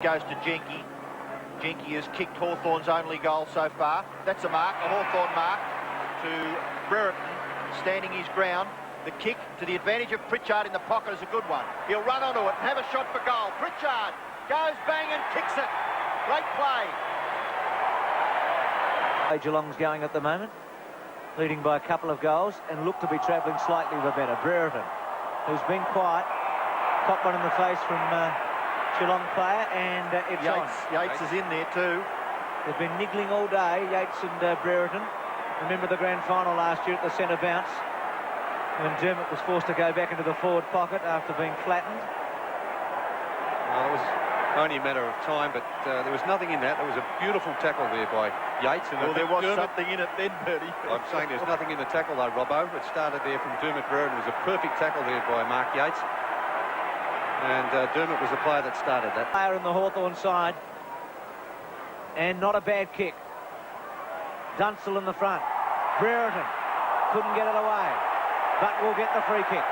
Goes to Jenke. Jenke has kicked Hawthorn's only goal so far. That's a mark, a Hawthorn mark to Brereton, standing his ground. The kick to the advantage of Pritchard in the pocket is a good one. He'll run onto it and have a shot for goal. Pritchard goes bang and kicks it. Great play. Geelong's going at the moment, leading by a couple of goals and look to be travelling slightly the better. Brereton, who's been quiet, caught one in the face from Geelong player, and it's Yates is in there too. They've been niggling all day, Yates and Brereton. Remember the grand final last year at the centre bounce when Dermott was forced to go back into the forward pocket after being flattened. Well, it was only a matter of time, but there was nothing in that. There was a beautiful tackle there by Yates. And well, there was something in it then, Bertie. I'm saying there's nothing in the tackle though, Robbo. It started there from Dermott Brereton. It was a perfect tackle there by Mark Yates. And Dermott was the player that started that. Player in the Hawthorn side. And not a bad kick. Dunstall in the front. Brereton couldn't get it away, but will get the free kick.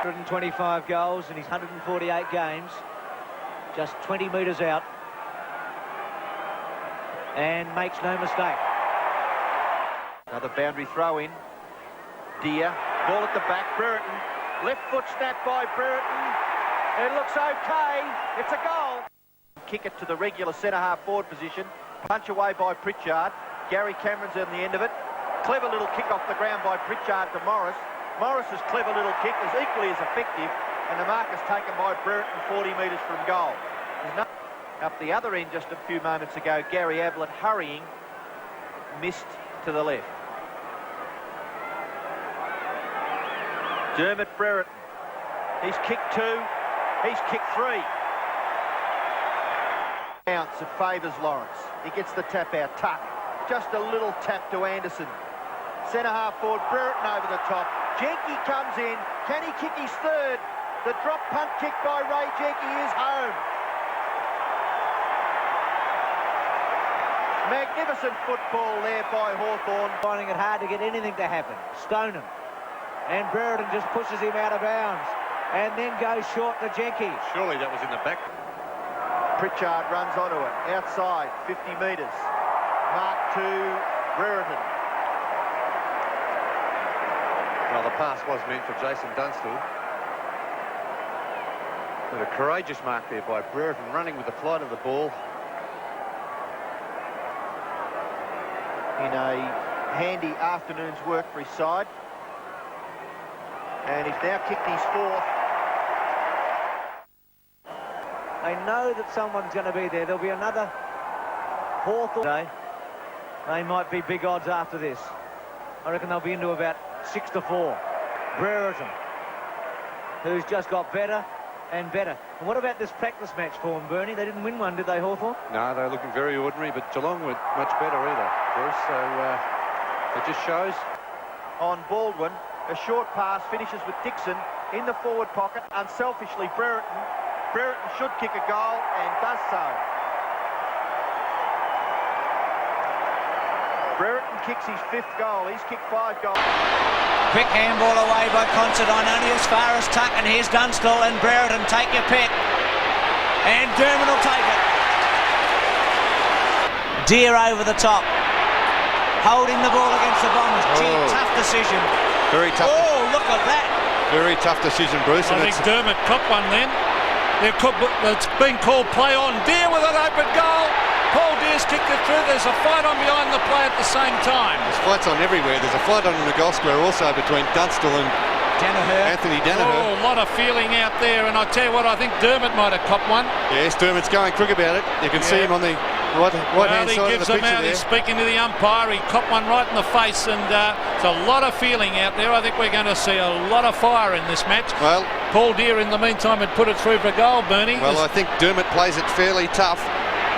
125 goals in his 148 games. Just 20 metres out. And makes no mistake. Another boundary throw in. Deer. Ball at the back. Brereton. Left foot snap by Brereton. It looks okay. It's a goal. Kick it to the regular centre-half forward position. Punch away by Pritchard. Gary Cameron's on the end of it. Clever little kick off the ground by Pritchard to Morris. Morris's clever little kick is equally as effective, and the mark is taken by Brereton 40 metres from goal. Up the other end just a few moments ago, Gary Ablett hurrying, missed to the left. Dermott Brereton. He's kicked two. He's kicked three. Bounce, it favours Lawrence. He gets the tap out. Tuck. Just a little tap to Anderson. Centre half forward, Brereton over the top. Jenke comes in. Can he kick his third? The drop punt kick by Ray Jenke is home. Magnificent football there by Hawthorn. Finding it hard to get anything to happen. Stoneham. And Brereton just pushes him out of bounds. And then goes short to Jenke. Surely that was in the back. Pritchard runs onto it. Outside, 50 metres. Mark to Brereton. Well, the pass was meant for Jason Dunstall. But a courageous mark there by Brereton, running with the flight of the ball. In a handy afternoon's work for his side. And he's now kicked his fourth. They know that someone's going to be there. There'll be another Hawthorn. They might be big odds after this. I reckon they'll be into about 6-4. Brereton, who's just got better and better. And what about this practice match for them, Bernie? They didn't win one, did they, Hawthorn? No, they're looking very ordinary, but Geelong were much better either, Bruce. So it just shows. On Baldwin, a short pass finishes with Dixon in the forward pocket. Unselfishly, Brereton. Brereton should kick a goal and does so. Brereton kicks his fifth goal. He's kicked 5 goals. Quick handball away by Considine, only as far as Tuck, and here's Dunstall and Brereton. Take your pick. And Dermott will take it. Deer over the top. Holding the ball against the Bombers. Gee, tough decision. Very tough. Oh, look at that. Very tough decision, Bruce. I think Dermott copped one then. It's been called play on. Deer with an open goal. Paul Deer's kicked it through. There's a fight on behind the play at the same time. There's fights on everywhere. There's a fight on in the goal square also between Dunstall and Anthony Danaher. Oh, a lot of feeling out there, and I tell you what, I think Dermott might have copped one. Yes, Dermott's going quick about it. You can see him on the right-hand side of the picture there. He's speaking to the umpire. He copped one right in the face, and it's a lot of feeling out there. I think we're going to see a lot of fire in this match. Well, Paul Deer, in the meantime, had put it through for a goal, Bernie. Well, I think Dermott plays it fairly tough,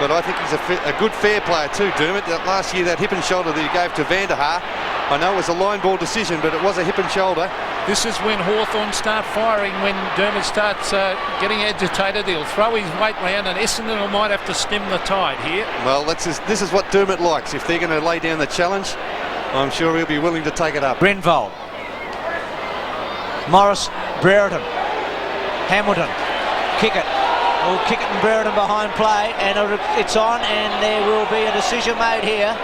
but I think he's a good fair player too, Dermott. Last year, that hip and shoulder that he gave to Vanderhaar, I know it was a line ball decision, but it was a hip and shoulder. This is when Hawthorn start firing, when Dermott starts getting agitated. He'll throw his weight round, and Essendon might have to stem the tide here. Well, this is what Dermott likes. If they're going to lay down the challenge, I'm sure he'll be willing to take it up. Grenville. Morris, Brereton. Hamilton. Kick it. will kick it, and Brereton behind play, and it's on, and there will be a decision made here.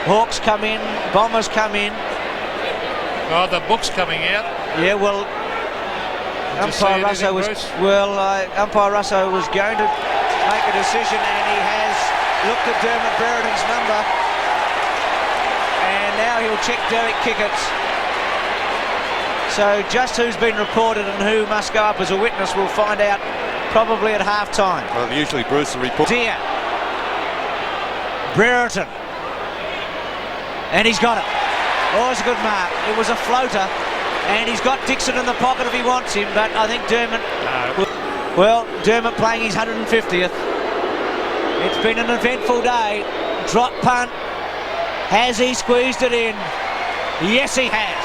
Hawks come in, Bombers come in. Oh, the book's coming out. Yeah, well, Umpire Russo was going to make a decision, and he has looked at Dermott Brereton's number, and now he'll check Derek Kickett's. So just who's been reported and who must go up as a witness, we'll find out probably at half-time. Well, usually Bruce will report. Deer. Brereton. And he's got it. Oh, it's a good mark. It was a floater. And he's got Dixon in the pocket if he wants him, but I think Dermott... No. Well, Dermott playing his 150th. It's been an eventful day. Drop punt. Has he squeezed it in? Yes, he has.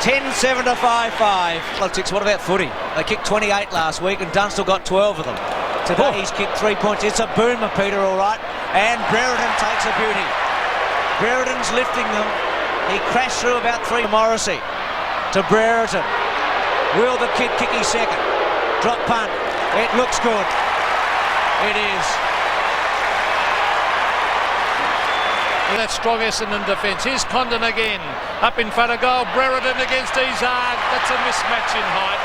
10-7 to 5-5. Politics, what about footy? They kicked 28 last week and Dunstall got 12 of them. Today he's kicked 3 points. It's a boomer, Peter, all right. And Brereton takes a beauty. Brereton's lifting them. He crashed through about 3. Morrissey to Brereton. Will the kid kick his second? Drop punt. It looks good. It is. That strong Essendon defence. Here's Condon again. Up in front of goal. Brereton against Izard. That's a mismatch in height.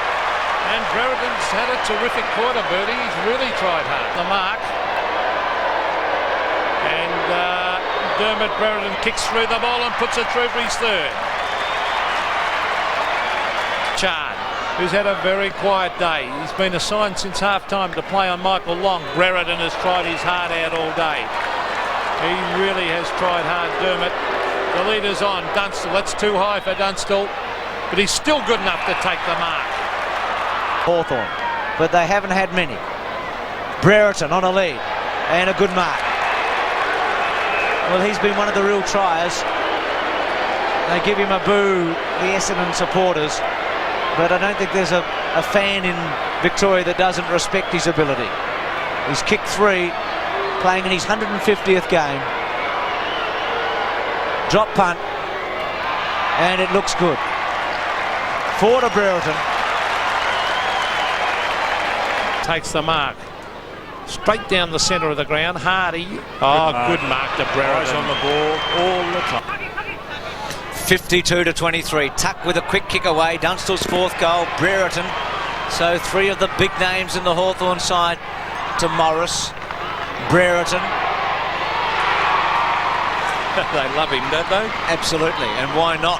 And Brereton's had a terrific quarter, Bertie. He's really tried hard. The mark. And Dermott Brereton kicks through the ball and puts it through for his third. Chard, who's had a very quiet day. He's been assigned since half-time to play on Michael Long. Brereton has tried his heart out all day. He really has tried hard, Dermott. The leader's on. Dunstall, that's too high for Dunstall, but he's still good enough to take the mark. Hawthorn, but they haven't had many. Brereton on a lead, and a good mark. Well, he's been one of the real triers. They give him a boo, the Essendon supporters, but I don't think there's a fan in Victoria that doesn't respect his ability. He's kicked 3. Playing in his 150th game. Drop punt. And it looks good. 4 to Brereton. Takes the mark. Straight down the centre of the ground. Hardy. Oh, good mark to Brereton. On the ball all the time. 52 to 23. Tuck with a quick kick away. Dunstall's 4th goal. Brereton. So 3 of the big names in the Hawthorn side to Morris. Brereton. They love him, don't they? Absolutely, and why not?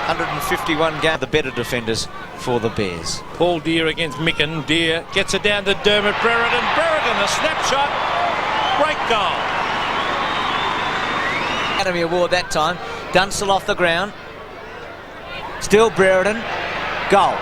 151 games, the better defenders for the Bears. Paul Deer against Micken. Deer gets it down to Dermott Brereton. Brereton, a snapshot. Great goal. Academy Award that time. Dunstall off the ground. Still Brereton. Goal.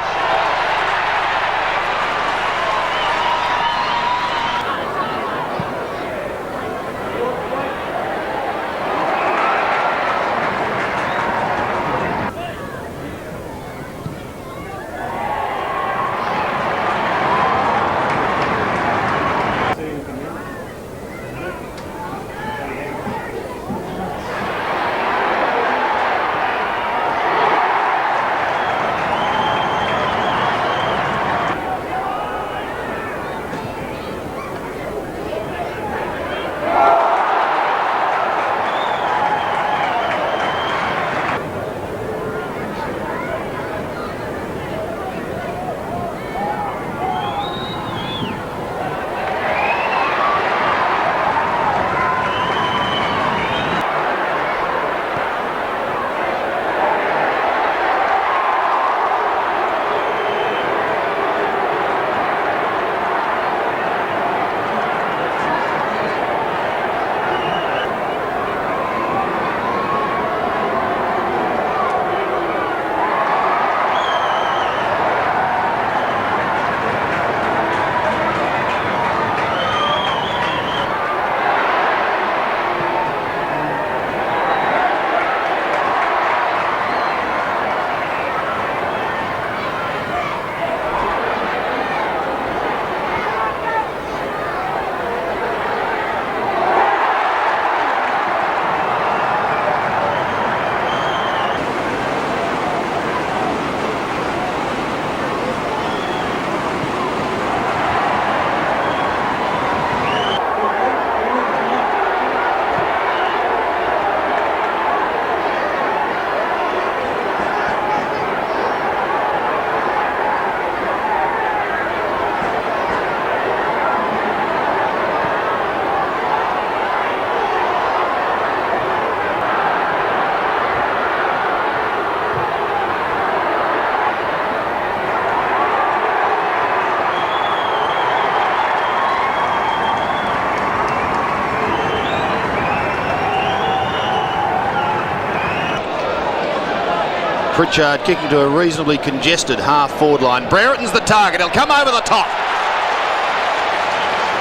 Pritchard kicking to a reasonably congested half-forward line. Brereton's the target. He'll come over the top.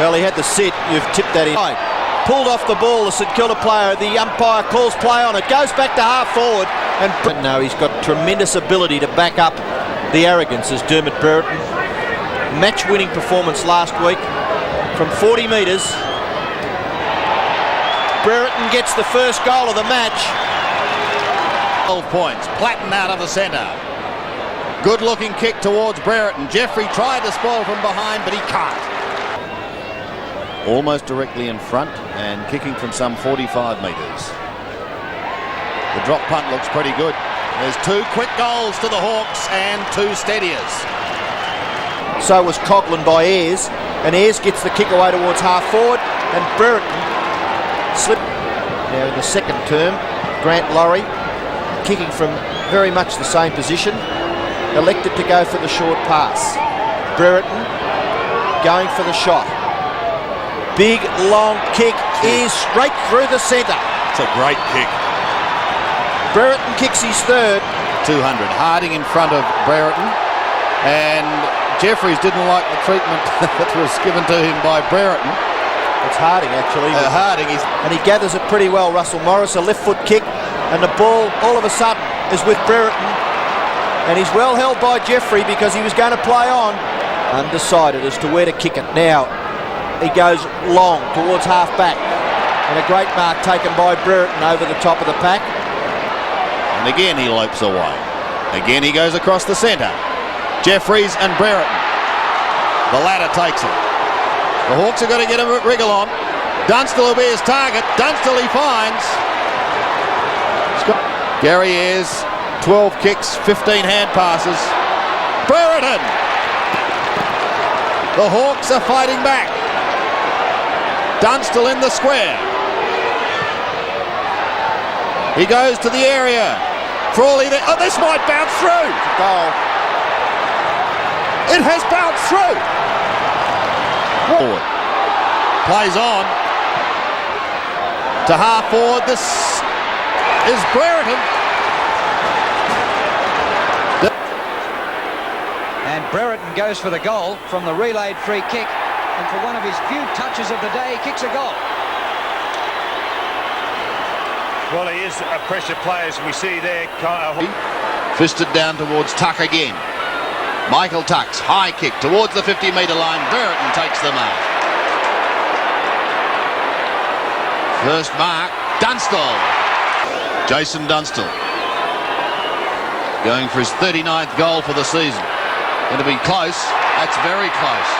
Well, he had to sit. You've tipped that in. Pulled off the ball, the St Kilda player. The umpire calls play on it. Goes back to half-forward. And no, he's got tremendous ability to back up the arrogance as Dermott Brereton. Match-winning performance last week from 40 metres. Brereton gets the first goal of the match. 12 points. Platten out of the centre. Good looking kick towards Brereton. Jeffrey tried to spoil from behind, but he can't. Almost directly in front and kicking from some 45 metres. The drop punt looks pretty good. There's 2 quick goals to the Hawks and 2 steadiers. So was Coghlan by Ayres, and Ayres gets the kick away towards half forward, and Brereton slipped. Now in the second term, Grant Laurie, kicking from very much the same position, elected to go for the short pass. Brereton going for the shot. Big long kick is straight through the centre. It's a great kick. Brereton kicks his third. 200. Harding in front of Brereton, and Jeffries didn't like the treatment that was given to him by Brereton. It's Harding actually. Harding is, and he gathers it pretty well. Russell Morris, a left foot kick, and the ball all of a sudden is with Brereton, and he's well held by Jeffrey because he was going to play on. Undecided as to where to kick it. Now he goes long towards half back, and a great mark taken by Brereton over the top of the pack. And again he lopes away. Again he goes across the centre. Jeffries and Brereton. The latter takes it. The Hawks are going to get a wriggle on. Dunstall will be his target. Dunstall he finds. Gary Ayres, 12 kicks, 15 hand passes. Brereton! The Hawks are fighting back. Dunstall in the square. He goes to the area. Frawley there. Oh, this might bounce through. Goal. It has bounced through. Forward. Plays on. To half forward. This is Brereton. And Brereton goes for the goal from the relayed free kick. And for one of his few touches of the day, he kicks a goal. Well, he is a pressure player, as we see there. Fisted down towards Tuck again. Michael Tuck's high kick towards the 50-metre line. Brereton takes the mark. First mark, Dunstall. Jason Dunstall. Going for his 39th goal for the season. Going to be close. That's very close.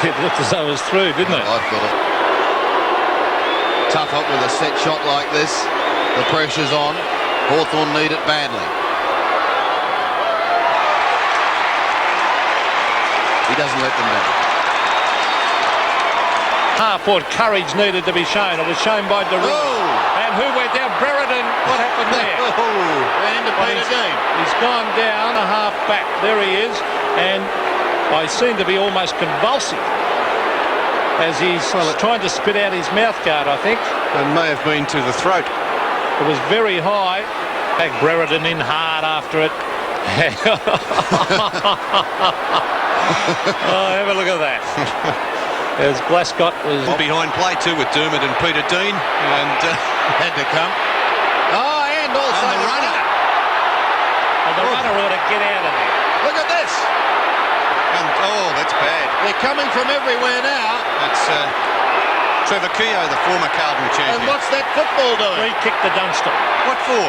It looked as though it was through, didn't it? I've got it. Tough up with a set shot like this. The pressure's on. Hawthorn need it badly. He doesn't let them down. Half-forward courage needed to be shown. It was shown by Dermott. And who went down? Brereton. What happened there? Ran into Peter Dean. He's gone down a half back. There he is. And I seem to be almost convulsive as he's trying to spit out his mouth guard, I think. It may have been to the throat. It was very high. Back Brereton in hard after it. Oh, have a look at that. As Glascott was Behind play too with Dermott and Peter Dean, and Had to come. Oh, and also And the runner. and the runner ought to get out of there. Look at this. and oh, that's bad. They're coming from everywhere now. That's Trevor Keogh, the former Carlton And champion. what's that football doing? Free kick to Dunstall. What for?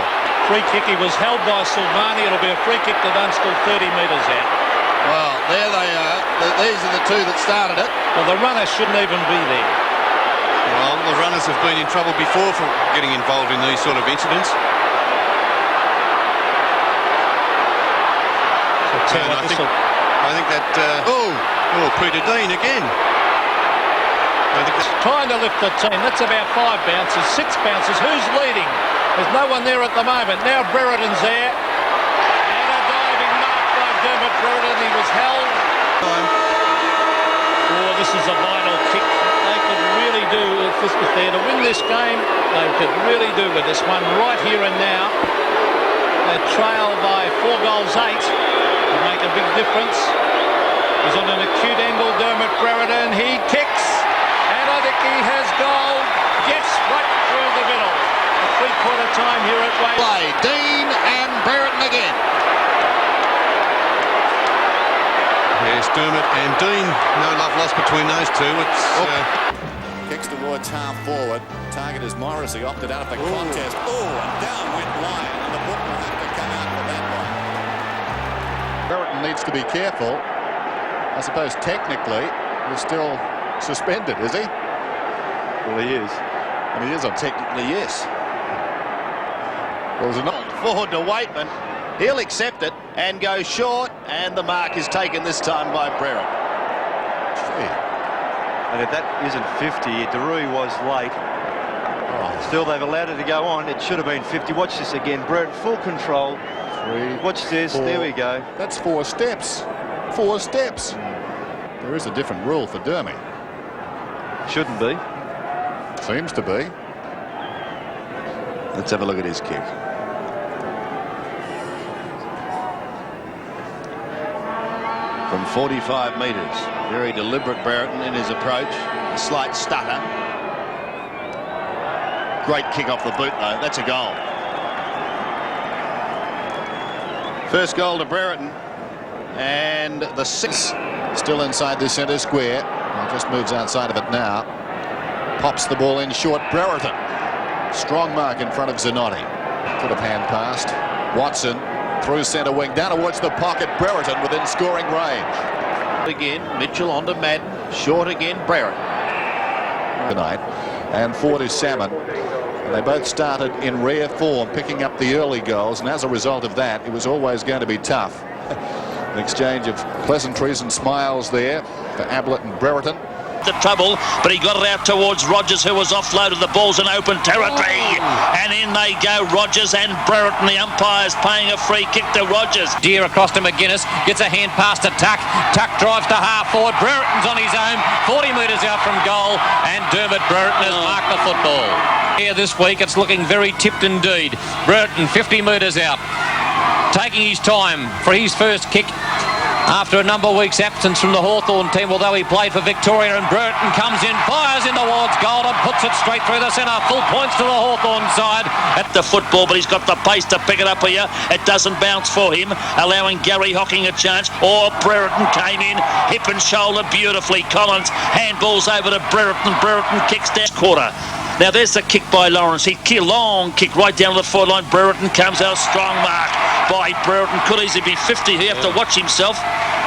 Free kick. He was held by Silvani. It'll be a free kick to Dunstall 30 metres out. Well, there they are. These are the two that started it. Well, the runner shouldn't even be there. Well, the runners have been in trouble before for getting involved in these sort of incidents. So And I think that Peter Dean again. I think that's trying to lift the team. That's about 5 bounces, 6 bounces. Who's leading? There's no one there at the moment. Now Brereton's there. And a diving mark by Dermott Brereton. He was held. Oh, this is a vital kick. They could really do if this Tigers, if they're to win this game, they could really do with this one right here and now. They trail by 4 goals 8. Would make a big difference. He's on an acute angle, Dermott Brereton. He kicks, and I think he has goal. Gets right through the middle. A 3/4 time here at Wade. Play Dean and Brereton again. Yes, Dermott and Dean. No love lost between those two. It's Kicks towards half forward. Target is Morris. He opted out of the contest. And down went Lyon, and the book will have to come out for that one. Brereton needs to be careful. I suppose technically he's still suspended, is he? well, he is. And he is on technically, yes. Well, was it not forward to Waitman? He'll accept it and go short, and the mark is taken this time by Brereton. And if that isn't 50, Derui was late. Still, they've allowed it to go on. It should have been 50. Watch this again. Brereton, full control. 3, Watch this. 4. There we go. That's 4 steps. 4 steps. There is a different rule for Dermy. Shouldn't be. Seems to be. Let's have a look at his kick. From 45 metres. Very deliberate Brereton in his approach. A slight stutter. Great kick off the boot though. That's a goal. First goal to Brereton. And the 6 still inside the centre square. Just moves outside of it now. Pops the ball in short. Brereton. Strong mark in front of Zanotti. Could have hand passed. Watson through centre wing. Down towards the pocket. Brereton within scoring range. Again, Mitchell onto Madden. Short again, Brereton. Tonight. And forward is Salmon. And they both started in rare form, picking up the early goals. And as a result of that, it was always going to be tough. An exchange of pleasantries and smiles there for Ablett and Brereton. The trouble, but he got it out towards Rogers, who was offloaded. The ball's in open territory, and in they go Rogers and Brereton. The umpire's paying a free kick to Rogers. Deer across to McGuinness, gets a hand pass to Tuck. Tuck drives to half forward. Brereton's on his own, 40 metres out from goal, and Dermott Brereton has marked the football. Here this week, it's looking very tipped indeed. Brereton 50 metres out, taking his time for his first kick after a number of weeks' absence from the Hawthorn team, although he played for Victorian. And Brereton comes in, fires in towards goal and puts it straight through the centre. Full points to the Hawthorn side. At the football, but he's got the pace to pick it up here. It doesn't bounce for him, allowing Gary Hocking a chance. Brereton came in, hip and shoulder beautifully. Collins handballs over to Brereton. Brereton kicks down quarter. Now there's the kick by Lawrence. Long kick right down to the forward line. Brereton comes out, strong mark by Brereton. Could easily be 50. He have to watch himself.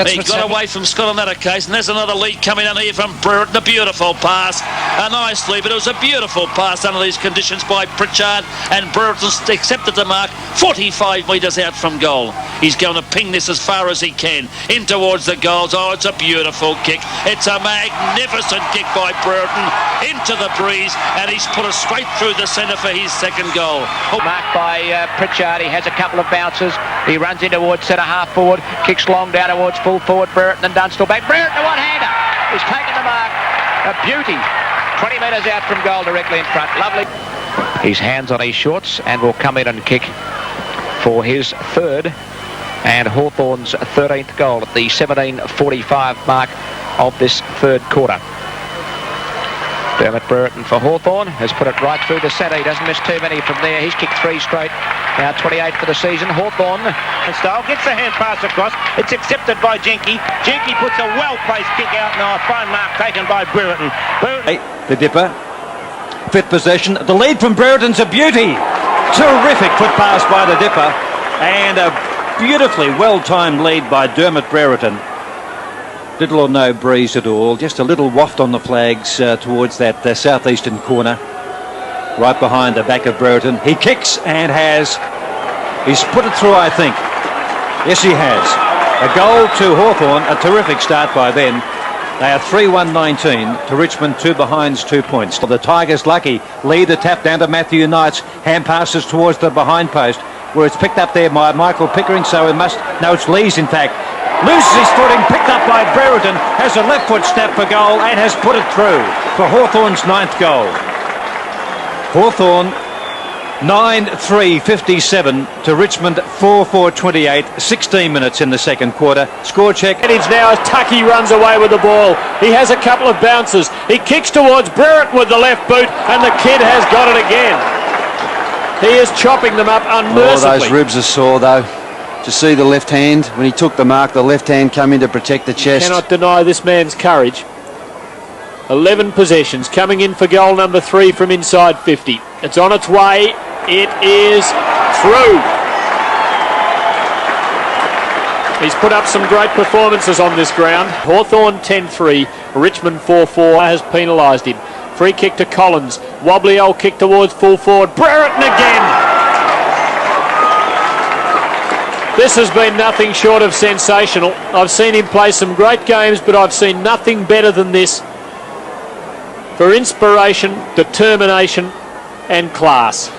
He got away from Scott on that occasion. There's another lead coming down here from Brereton. A beautiful pass. A nice lead, but it was a beautiful pass under these conditions by Pritchard. And Brereton accepted the mark 45 metres out from goal. He's going to ping this as far as he can in towards the goals. Oh, it's a beautiful kick. It's a magnificent kick by Brereton into the breeze, and he's put it straight through the centre for his second goal. Marked by Pritchard. He has a couple of bounces. He runs in towards centre half forward, kicks long down towards full forward. Brereton and Dunstall back. Brereton, a one-hander. He's taken the mark. A beauty. 20 metres out from goal, directly in front. Lovely. His hands on his shorts and will come in and kick for his third and Hawthorn's 13th goal at the 17:45 mark of this third quarter. Dermott Brereton for Hawthorn has put it right through the centre. He doesn't miss too many from there. He's kicked 3 straight. Now 28 for the season. Hawthorn. Style gets the hand pass across. It's accepted by Jenke. Jenke puts a well-placed kick out. Now a fine mark taken by Brereton. The Dipper. 5th possession. The lead from Brereton's a beauty. Terrific foot pass by the Dipper. And a beautifully well-timed lead by Dermott Brereton. Little or no breeze at all, just a little waft on the flags towards that southeastern corner, right behind the back of Brereton. He kicks and he's put it through, I think. Yes, he has. A goal to Hawthorn, a terrific start by them. They are 3-1-19 to Richmond, 2 behinds, 2 points. The Tigers lucky, lead the tap down to Matthew Knights, hand passes towards the behind post, where it's picked up there by Michael Pickering, so it must, no, it's Lees in fact. Loses his footing, picked up by Brereton, has a left foot snap for goal and has put it through for Hawthorn's 9th goal. Hawthorn 9-3-57 to Richmond 4-4-28, 16 minutes in the second quarter. Score check. Advantage now as Tucky runs away with the ball. He has a couple of bounces. He kicks towards Brereton with the left boot, and the kid has got it again. He is chopping them up unmercifully. Oh, those ribs are sore though. To see the left hand, when he took the mark, the left hand come in to protect the chest. You cannot deny this man's courage. 11 possessions coming in for goal number 3 from inside 50. It's on its way. It is through. He's put up some great performances on this ground. Hawthorn 10-3, Richmond 4-4 has penalised him. Free kick to Collins. Wobbly old kick towards full forward. Brereton again. This has been nothing short of sensational. I've seen him play some great games, but I've seen nothing better than this for inspiration, determination and class.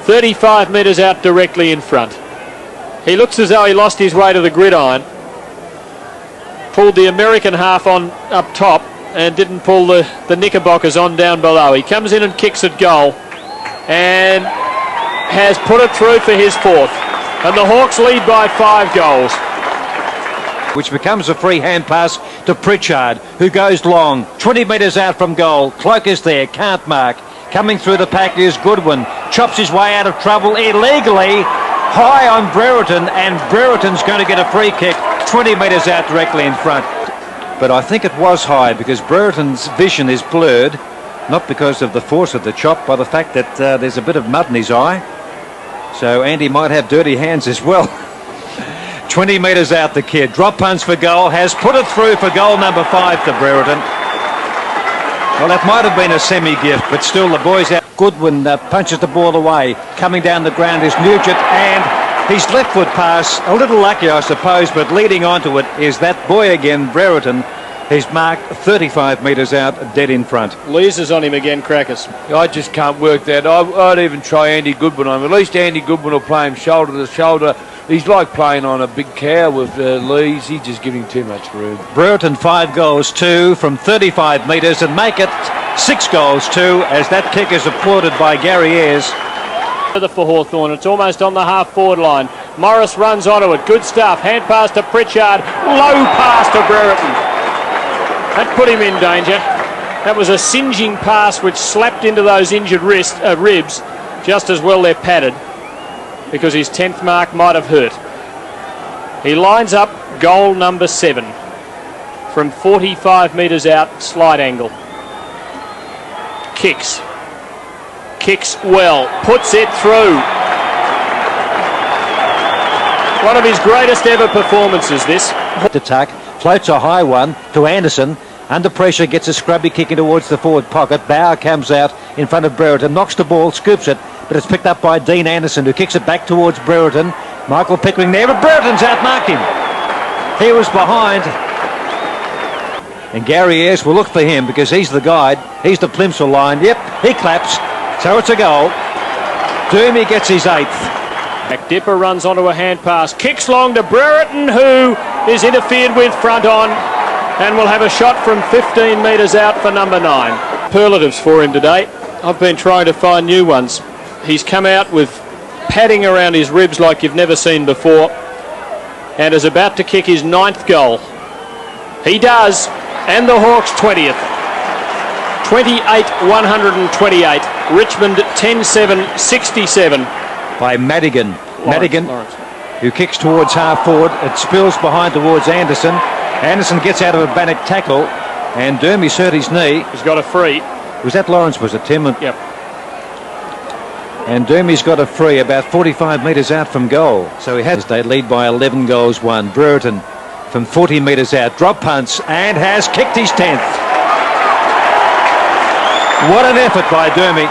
35 metres out directly in front. He looks as though he lost his way to the gridiron. Pulled the American half on up top and didn't pull the Knickerbockers on down below. He comes in and kicks at goal and has put it through for his 4th. And the Hawks lead by 5 goals. Which becomes a free hand pass to Pritchard, who goes long, 20 metres out from goal. Cloak is there, can't mark. Coming through the pack is Goodwin. Chops his way out of trouble illegally. High on Brereton, and Brereton's going to get a free kick 20 metres out directly in front. But I think it was high because Brereton's vision is blurred, not because of the force of the chop, by the fact that there's a bit of mud in his eye. So Andy might have dirty hands as well. 20 metres out the kid. Drop punch for goal. Has put it through for goal number 5 to Brereton. Well, that might have been a semi-gift, but still the boys out. Goodwin punches the ball away. Coming down the ground is Nugent, and his left foot pass, a little lucky I suppose, but leading onto it is that boy again, Brereton. He's marked 35 metres out, dead in front. Lees is on him again, Crackers. I just can't work that. I'd even try Andy Goodwin on him. At least Andy Goodwin will play him shoulder to shoulder. He's like playing on a big cow with Lees. He's just giving too much room. Brereton 5 goals 2 from 35 metres and make it 6 goals 2 as that kick is applauded by Gary Ayres. For Hawthorn, it's almost on the half-forward line. Morris runs onto it. Good stuff. Hand pass to Pritchard. Low pass to Brereton. That put him in danger. That was a singeing pass which slapped into those injured ribs. Just as well they're padded, because his 10th mark might have hurt. He lines up goal number 7 from 45 metres out, slight angle. Kicks well, puts it through. One of his greatest ever performances, this. Attack, floats a high one to Anderson. Under pressure, gets a scrubby kicking towards the forward pocket. Bauer comes out in front of Brereton, knocks the ball, scoops it, but it's picked up by Dean Anderson, who kicks it back towards Brereton. Michael Pickering there, but Brereton's outmarked him. He was behind. And Gary Ayres will look for him because he's the guide. He's the Plimsoll line. Yep, he claps. So it's a goal. Dermy gets his 8th. Dipper runs onto a hand pass. Kicks long to Brereton, who is interfered with front on, and will have a shot from 15 metres out for number 9. Superlatives for him today. I've been trying to find new ones. He's come out with padding around his ribs like you've never seen before, and is about to kick his 9th goal. He does, and the Hawks 20th. 28-128. Richmond 10-7-67. By Madigan. Madigan, who kicks towards half forward. It spills behind towards Anderson. Anderson gets out of a Bannock tackle, and Dermy's hurt his knee. He's got a free. Was that Lawrence, was it, Tim? Yep. And Dermy's got a free about 45 metres out from goal. So he has, they lead by 11 goals 1. Brereton from 40 metres out, drop punts, and has kicked his 10th. What an effort by Dermy.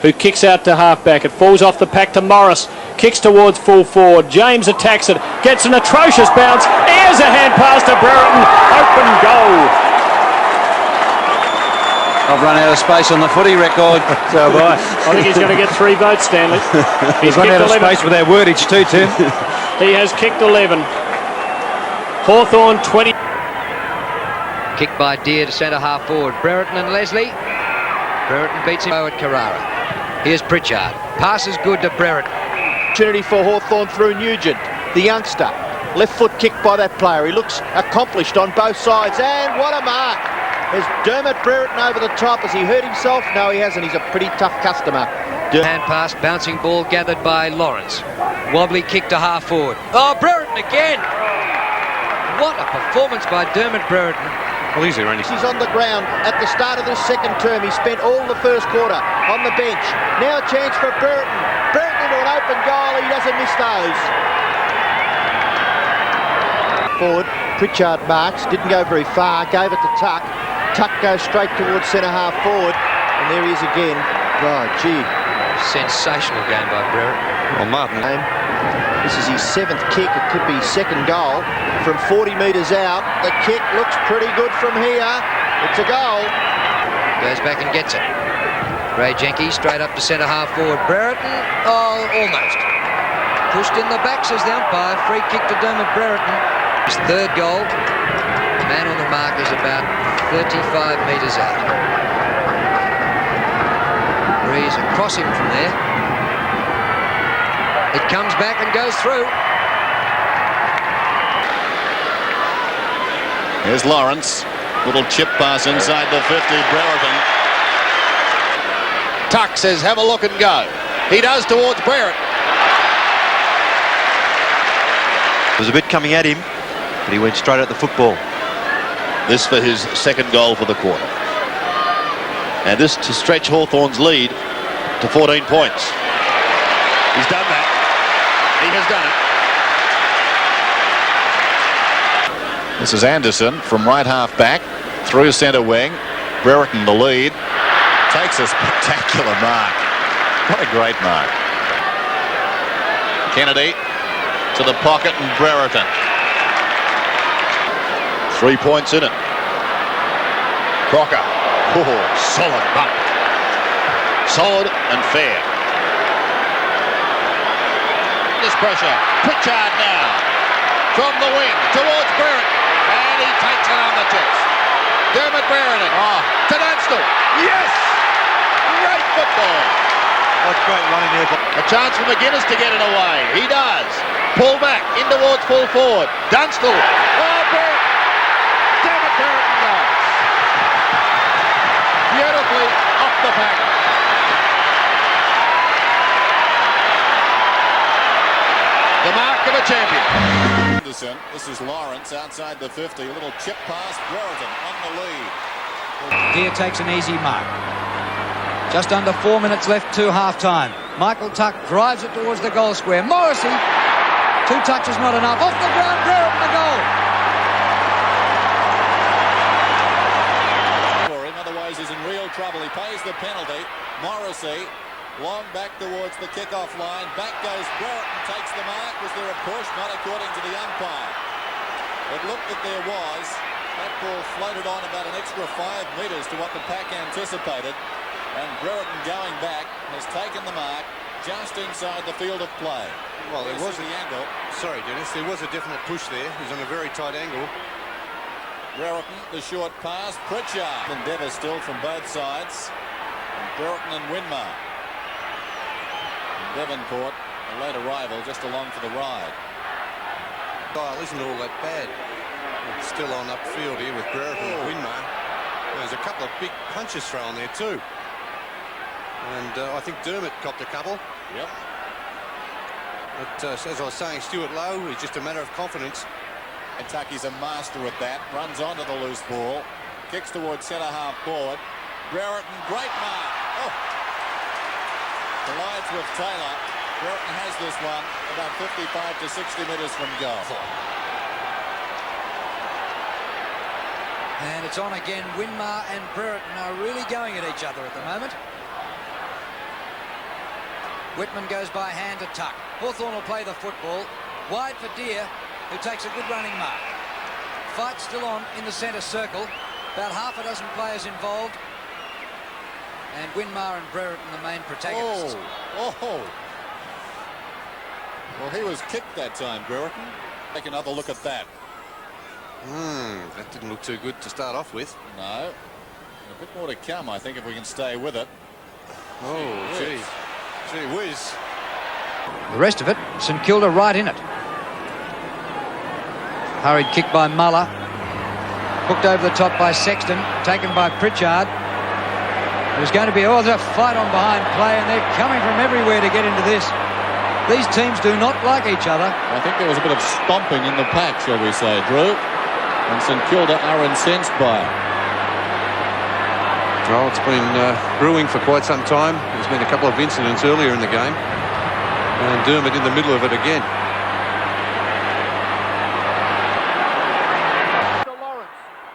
Who kicks out to half-back. It falls off the pack to Morris. Kicks towards full forward. James attacks it. Gets an atrocious bounce. Here's a hand pass to Brereton. Open goal. I've run out of space on the footy record. So have I. I think he's going to get 3 votes, Stanley. He's run out of space with our wordage too, Tim. He has kicked 11. Hawthorn 20. Kick by Deere to centre half forward. Brereton and Leslie. Brereton beats him at Carrara. Here's Pritchard. Pass is good to Brereton. Opportunity for Hawthorn through Nugent, the youngster. Left foot kick by that player. He looks accomplished on both sides. And what a mark. There's Dermott Brereton over the top. Has he hurt himself? No, he hasn't. He's a pretty tough customer. Hand pass, bouncing ball gathered by Lawrence. Wobbly kick to half forward. Oh, Brereton again. What a performance by Dermott Brereton. Well, he's on the ground at the start of this second term. He spent all the first quarter on the bench. Now a chance for Brereton. Brereton into an open goal. He doesn't miss those. Forward, Pritchard marks. Didn't go very far. Gave it to Tuck. Tuck goes straight towards centre half forward. And there he is again. Oh, gee. Sensational game by Brereton. Well, Martin. This is his 7th kick. It could be his 2nd goal. From 40 metres out, the kick looks pretty good from here. It's a goal. Goes back and gets it. Ray Jenke straight up to centre half forward. Brereton, oh, almost. Pushed in the back, says the umpire. Free kick to Dermott Brereton. His 3rd goal. The man on the mark is about 35 metres out. Breeze across him from there. It comes back and goes through. Here's Lawrence. Little chip pass inside the 50. Brereton. Tuck says, have a look and go. He does towards Brereton. There was a bit coming at him, but he went straight at the football. This for his 2nd goal for the quarter. And this to stretch Hawthorn's lead to 14 points. He's done that. He has done it. This is Anderson from right half back through centre wing. Brereton the lead. Takes a spectacular mark. What a great mark. Kennedy to the pocket and Brereton. 3 points in it. Crocker. Oh, solid bump. Solid and fair. This pressure. Pritchard now. From the wing towards Brereton. And he takes it on the chest. Dermott Brereton. Oh, to Dunstall. Yes! Great football. What great running there. A chance for McGuinness to get it away. He does. Pull back in towards full forward. Dunstall. Oh, Brereton. Dermott Brereton goes. Beautifully off the pack. The mark of a champion. Anderson, this is Lawrence outside the 50. A little chip pass. Brereton on the lead. Deere takes an easy mark. Just under 4 minutes left to half-time. Michael Tuck drives it towards the goal square. Morrissey, 2 touches not enough. Off the ground, Brereton the goal. Otherwise he's in real trouble. He pays the penalty. Morrissey, long back towards the kick-off line. Back goes Brereton, takes the mark. Was there a push? Not according to the umpire. It looked that there was. That ball floated on about an extra 5 metres to what the pack anticipated. And Brereton going back has taken the mark just inside the field of play. Well, there was the angle. Sorry, Dennis, there was a definite push there. He's on a very tight angle. Brereton, the short pass. Pritchard. Endeavour still from both sides. And Brereton and Winmar. Devonport, a late arrival, just along for the ride. Oh, it isn't all that bad. It's still on upfield here with Brereton and Winmar. There's a couple of big punches thrown there too. And I think Dermott copped a couple. Yep. But as I was saying, Stuart Lowe is just a matter of confidence. Kentucky's a master at that. Runs onto the loose ball. Kicks towards centre half forward. Brereton, great mark. Oh. Collides with Taylor. Brereton has this one about 55 to 60 metres from goal. And it's on again. Winmar and Brereton are really going at each other at the moment. Whitman goes by hand to Tuck. Hawthorn will play the football. Wide for Deere, who takes a good running mark. Fight still on in the centre circle. About half a dozen players involved. And Winmar and Brereton the main protagonists. Oh. Well, he was kicked that time, Brereton. Take another look at that. That didn't look too good to start off with. No. A bit more to come, I think, if we can stay with it. Oh, gee. Gee whiz. The rest of it, St Kilda right in it. Hurried kick by Muller. Hooked over the top by Sexton. Taken by Pritchard. There's going to be there's a fight on behind play, and they're coming from everywhere to get into this. These teams do not like each other. I think there was a bit of stomping in the pack, shall we say, Drew. And St Kilda are incensed by it. Well, it's been brewing for quite some time. There's been a couple of incidents earlier in the game. And Dermott in the middle of it again.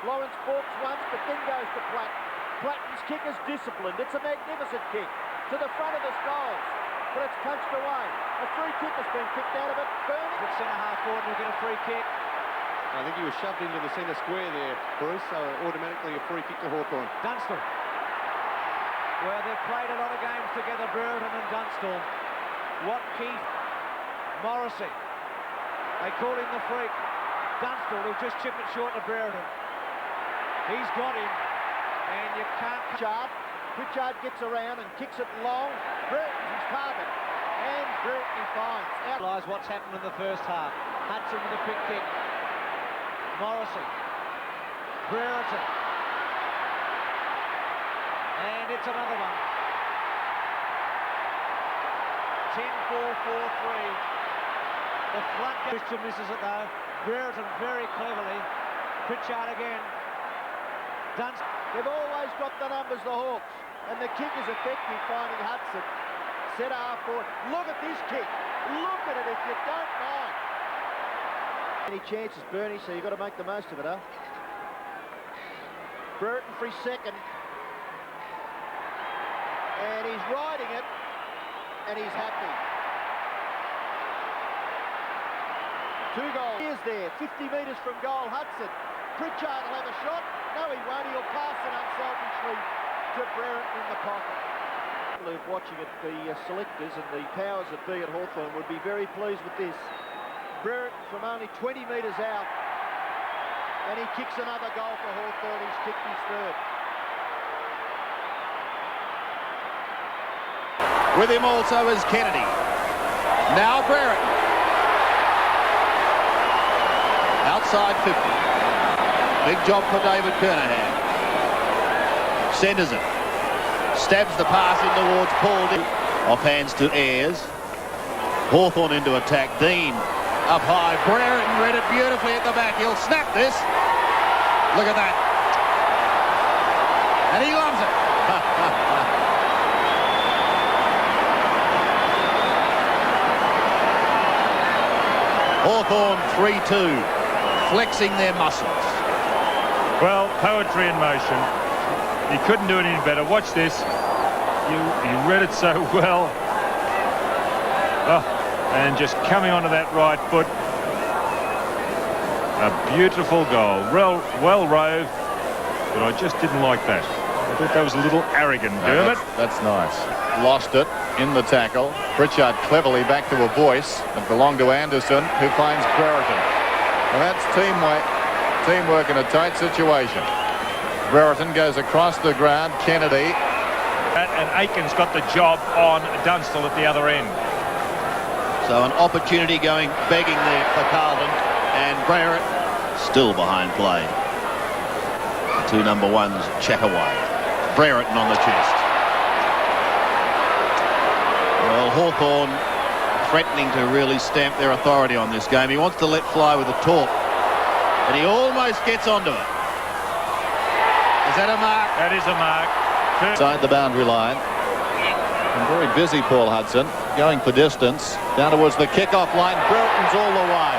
Lawrence balks once, but then goes to Platten. Platten's kick is disciplined. It's a magnificent kick to the front of the goals, but it's punched away. A free kick has been kicked out of it. Burning. The centre half forward will get a free kick. I think he was shoved into the centre square there, Bruce, so automatically a free kick to Hawthorn. Dunstall. Well, they've played a lot of games together, Brereton and Dunstall. Keith, Morrissey. They call him the freak. Dunstall, who just chipped it short to Brereton. He's got him, and you can't... Pritchard gets around and kicks it long. Brereton's his target, and Brereton he finds. Realise what's happened in the first half. Hudson with a quick kick. Morrissey. Brereton. And it's another one. 10-4-4-3. The flood Christian misses it though. Brereton very cleverly. Pritchard again. Dunstall. They've always got the numbers, the Hawks, and the kick is effective, finding Hudson. Centre half forward. Look at this kick. Look at it if you don't mind. Any chances, Bernie, so you've got to make the most of it, huh? Brereton for his second. And he's riding it, and he's happy. 2 goals. He is there, 50 metres from goal. Hudson. Pritchard will have a shot. No, he won't. He'll pass it unselfishly to Brereton in the pocket. Watching it, the selectors and the powers that be at Hawthorn would be very pleased with this. Brereton from only 20 metres out, and he kicks another goal for Hawthorn. He's kicked his third. With him also is Kennedy. Now Brereton. Outside 50. Big job for David Kernahan. Centres it. Stabs the pass in towards Paul. Off hands to Ayres. Hawthorn into attack. Dean up high. Brereton read it beautifully at the back. He'll snap this. Look at that. And he loves it. Hawthorn 3-2, flexing their muscles. Well, poetry in motion. He couldn't do it any better. Watch this. He read it so well. Oh, and just coming onto that right foot. A beautiful goal. Well rove, but I just didn't like that. I thought that was a little arrogant, Dermott. That's nice. Lost it in the tackle. Pritchard cleverly back to a voice that belonged to Anderson, who finds Brereton. Well, that's teamwork in a tight situation. Brereton goes across the ground. Kennedy. And Aiken's got the job on Dunstall at the other end. So an opportunity going begging there for Carlton, and Brereton still behind play. The 2 number 1s chat away. Brereton on the chest. Well, Hawthorn threatening to really stamp their authority on this game. He wants to let fly with the talk, and he almost gets onto it. Is that a mark? That is a mark. Inside the boundary line. And very busy, Paul Hudson, going for distance. Down towards the kick-off line. Brereton's all the way.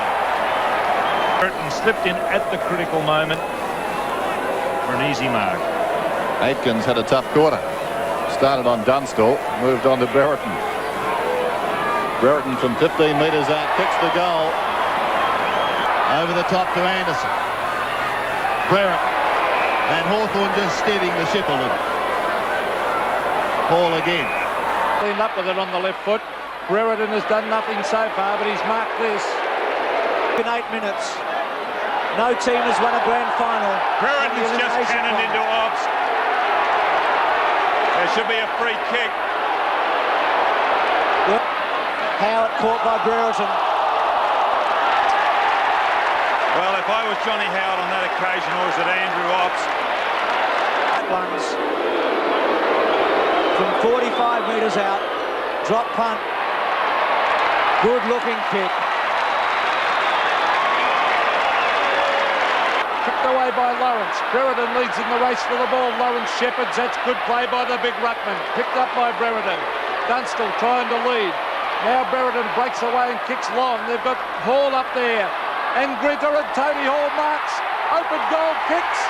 Brereton slipped in at the critical moment for an easy mark. Aitkins had a tough quarter. Started on Dunstall, moved on to Brereton. Brereton from 15 metres out kicks the goal. Over the top to Anderson. Brereton. And Hawthorn just steadying the ship a little. Paul again. Cleaned up with it on the left foot. Brereton has done nothing so far, but he's marked this. In 8 minutes. No team has won a grand final. Brereton's just cannoned into Obbs. There should be a free kick. Howard caught by Brereton. Well, if I was Johnny Howard on that occasion, or was it Andrew Ops? Ones from 45 metres out. Drop punt. Good looking kick. Kicked away by Lawrence. Brereton leads in the race for the ball. Lawrence shepherds. That's good play by the big ruckman. Picked up by Brereton. Dunstall trying to lead. Now Brereton breaks away and kicks long. They've got Hall up there. And Grinter and Tony Hall marks. Open goal kicks.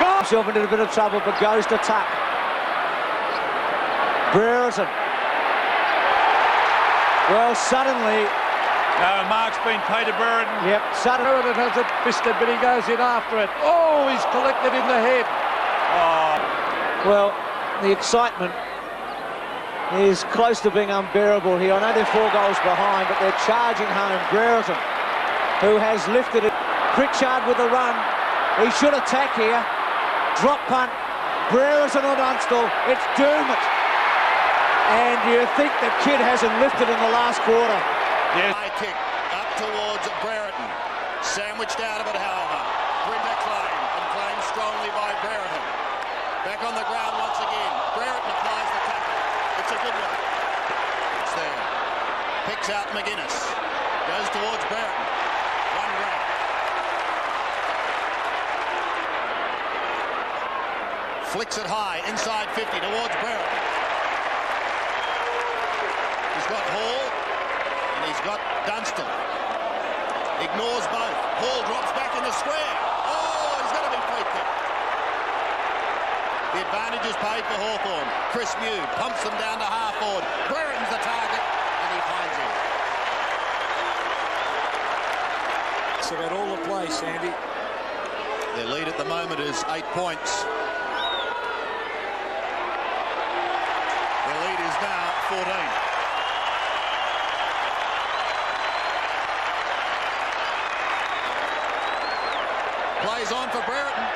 Goal. Himself into a bit of trouble, but goes to tuck. Brereton. Well, suddenly... No, mark's been paid to Brereton. Yep, suddenly... Brereton has it fisted, but he goes in after it. Oh, he's collected in the head. Oh. Well, the excitement is close to being unbearable here. I know they're 4 goals behind, but they're charging home. Brereton, who has lifted it. Pritchard with a run. He should attack here. Drop punt. Brereton on Dunstall. It's Dermott. And you think the kid hasn't lifted in the last quarter. Yes. High kick up towards Brereton. Sandwiched out of it, however. Brenda claimed, and claimed strongly by Brereton. Back on the ground once again. Brereton applies the tackle. It's a good one. It's there. Picks out McGuinness. Goes towards Brereton. One grab. Flicks it high, inside 50, towards Brereton. He's got Hall, and he's got Dunstall. Ignores both. Hall drops back in the square. Oh, he's going to be free kick. The advantage is paid for Hawthorn. Chris Mew pumps them down to half forward. Brereton's the target, and he finds him. So got all the play, Sandy. Their lead at the moment is 8 points. Their lead is now 14. Plays on for Brereton.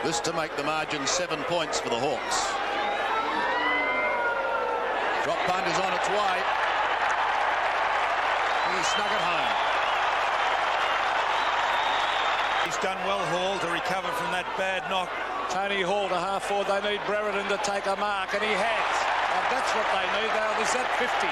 This to make the margin 7 points for the Hawks. Drop punt is on its way. He snuck it home. He's done well, Hall, to recover from that bad knock. Tony Hall to half forward. They need Brereton to take a mark, and he has. And that's what they need. Now, there's that 50.